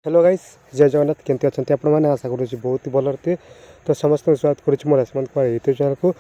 Hello guys जय जगन्नाथ केमती अच्छा आपण मैंने आशा करुँच बहुत ही भल थे तो समस्त स्वागत करुँच मोर आसमान कुमार यूट्यूब चैनल को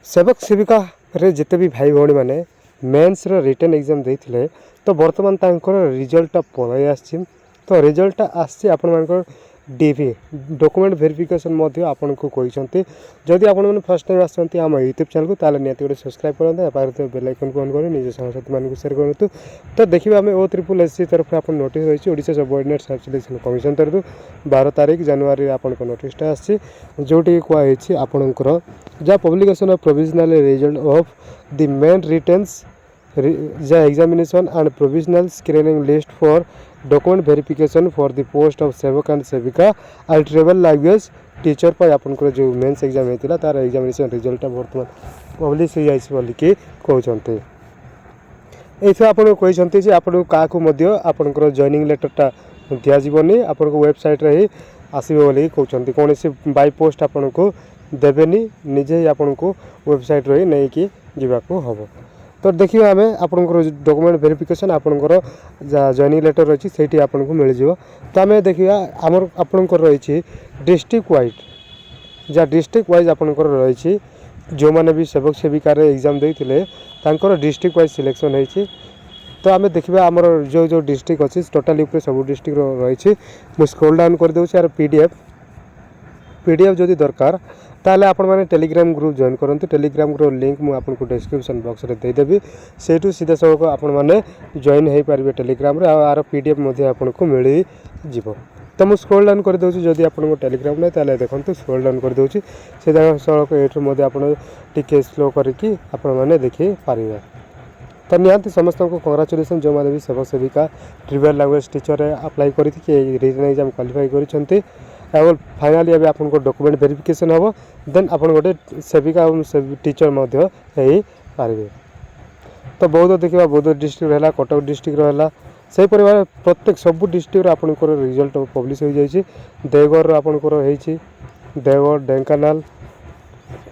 सेवक सेविका रे जिते भी भाई भौणी मैंने मेन्स रिटन एग्जाम देते तो बर्तमान तांकर रिजल्ट पलि आसी तो रिजल्ट आसी आपण डीवी डॉक्यूमेंट वेरिफिकेशन आपन को कहते जदि आपण फर्स्ट टाइम आसते आम यूट्यूब चैनल को ताले निहाती गोटे सब्सक्राइब करते पारे बेल आइकन को ऑन कर निज सांगसाथी मानक शेयर करूँ तो देखिए आम OSSC तरफ आप नोटिस रही ओडिशा सबऑर्डिनेट सब सिलेक्शन कमिशन तरफ 12 तारीख जनवरी आपन नोटिसटा आसी जोटी कहुई आपणकर जहाँ publication of provisional result of the main returns the examination and provisional screening list for document verification for the post of sevak and sevika and travel language teacher पर आपनकर जो मेंस एग्जाम होता तार एग्जामिनेशन रिजल्ट बर्तमान publish हो जाइए बोलिकी कहते ये आपको कहते आपन क्या आपनकर जॉइनिंग लेटरटा दिजावनी आपन वेबसाइट रे ही आसवे बोलिकी कहते कौन सी बाय पोस्ट आपन को देवेनि निजे ही आपन को वेबसाइट रे नहीं कि जीवाको हम तो देखिए आम आपंकर डॉक्यूमेंट वेरिफिकेशन आपंकर जॉइनिंग लेटर रही से आपको मिल जाव तो आम देखिए आमर आपंकर रही डिस्ट्रिक्ट वाइज जहाँ डिस्ट्रिक्ट वाइज आपंकर रही जो मैंने भी सेवक सेविकार एग्जाम देते डिस्ट्रिक्ट वाइज सिलेक्शन होती तो आम देखा आमर जो जो डिस्ट्रिक्ट अच्छी टोटाली सब डिस्ट्रिक्ट रही मुझे स्क्रॉल डाउन कर दूसरी यार पीडीएफ जदि दरकार ताले आपण माने टेलीग्राम ग्रुप जॉइन करंतु टेलीग्राम ग्रुप लिंक मु आपन डिस्क्रिप्शन बॉक्स रे दे देबी सेठू सीधा सबको आपण माने जॉइन हे पारिबे टेलीग्राम रे आर पीडीएफ मध्ये आपन को मिली जिवो तो मु स्क्रॉल डाउन कर दोची जदि आपन को टेलीग्राम नै ताले देखंतु स्क्रॉल डाउन कर दोची सीधा सबको एठ मध्ये आपन टिके स्लो करके आपण माने देखि पारिबे तो निहांती समस्त को कांग्रेचुलेसन जो माने भी सेवक सेविका ट्रिवियल लैंग्वेज टीचर रे अप्लाई करिथि कि रिटन एग्जाम क्वालिफाई करिसंती और फाइनाली अभी आपन को डॉक्यूमेंट वेरिफिकेशन हम देन आपन गोटे सेविका टीचर मध्य हो पारे तो बौद्ध देखा बौद्ध डिस्ट्रिक्ट रहा कटक डिस्ट्रिक्ट रहा से परिवार प्रत्येक सब डिस्ट्रिक्ट आपंकर रिजल्ट पब्लिश हो जाए देवगढ़ आपंकर देवगढ़ ढेंकानाल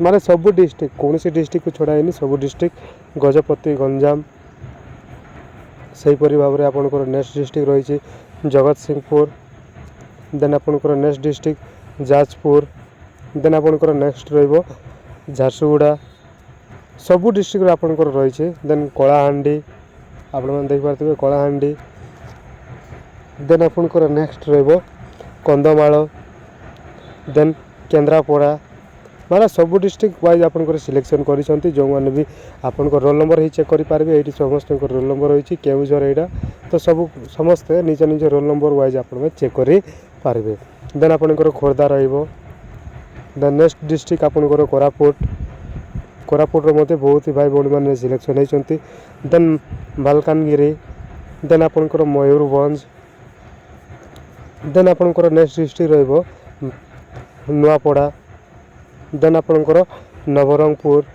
माने सब डिस्ट्रिक्ट कौन सी डिस्ट्रिक्ट को छड़ाई सब डिस्ट्रिक्ट गजपति गंजाम से भाव में आपंकर नेक्स्ट डिस्ट्रिक्ट रही जगत सिंहपुर देन आपंकर नेक्स्ट डिस्ट्रिक्ट जाजपुर देन आपंकर नेक्स्ट रो झारसुगुड़ा सबू डिस्ट्रिक्ट आपंकर रही देन कलाहांडी आपण देख पारे कलाहांडी देन आपंकर next row Kandhamal then Kendrapara माना सब डिस्ट्रिक्ट वाइज आपंकर सिलेक्शन करिसंती जो माने भी आपंकर रोल नंबर ही चेक करि पारबे एठी समस्त रोल नंबर रही केउझर एटा तो सब समस्ते निज निज रोल नंबर वाइज आपन चेक करि पारबे देन आपनकर खोर्धा रहिबो देन नेक्स्ट डिस्ट्रिक्ट आपनकर कोरापुट रो मते बहुत ही भाई भौणी माने सिलेक्शन होइसंती देन मालकानगिरी देन आपनकर मयूरभंज देन आपनकर नेक्स्ट डिस्ट्रिक्ट रहिबो नुआपड़ा देन आपनकर नवरंगपुर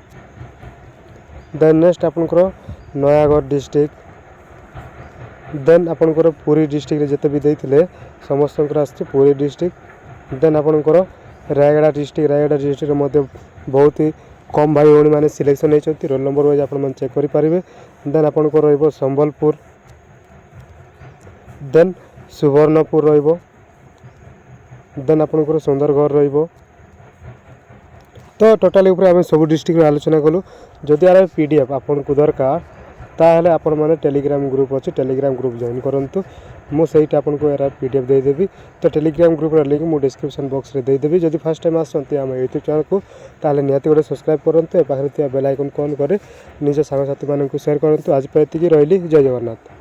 देन नेक्स्ट आपनकर नयागढ़ डिस्ट्रिक्ट देन आपनकर पुरी डिस्ट्रिक्ट रे जते भी देथिले समस्त आसছে पुरी डिस्ट्रिक्ट देन आपनकर रायगढ़ डिस्ट्रिक्ट रे मध्य बहुत ही कम भाई भौणी माने सिलेक्शन होइछथि रोल नंबर वाइज आपन मन चेक करि पारिबे देन आपनकर रहइबो संबलपुर देन सुवर्णपुर रहइबो देन आपनकर सुंदरगढ़ रहइबो तो टोटाली ऊपर आम सब डिस्ट्रिक्ट आलोचना कलु जदि यार पीडीएफ आपन को दरकार ताहले आपण माने टेलीग्राम ग्रुप अच्छे टेलीग्राम ग्रुप जॉइन करंतु मुझे आपन को यार पीडीएफ दे देबी तो टेलीग्राम ग्रुप लिंक मु डिस्क्रिप्शन बॉक्स रे दे देबी जदि फर्स्ट टाइम आसंती आम यूट्यूब चैनल को ताहले निहाती गोटे सब्सक्राइब करंतु पाखरे थिया बेल आइकन को ऑन करे निज सांगसाथी मानन को शेयर करंतु आज पे एतिकी रहली जय जगन्नाथ।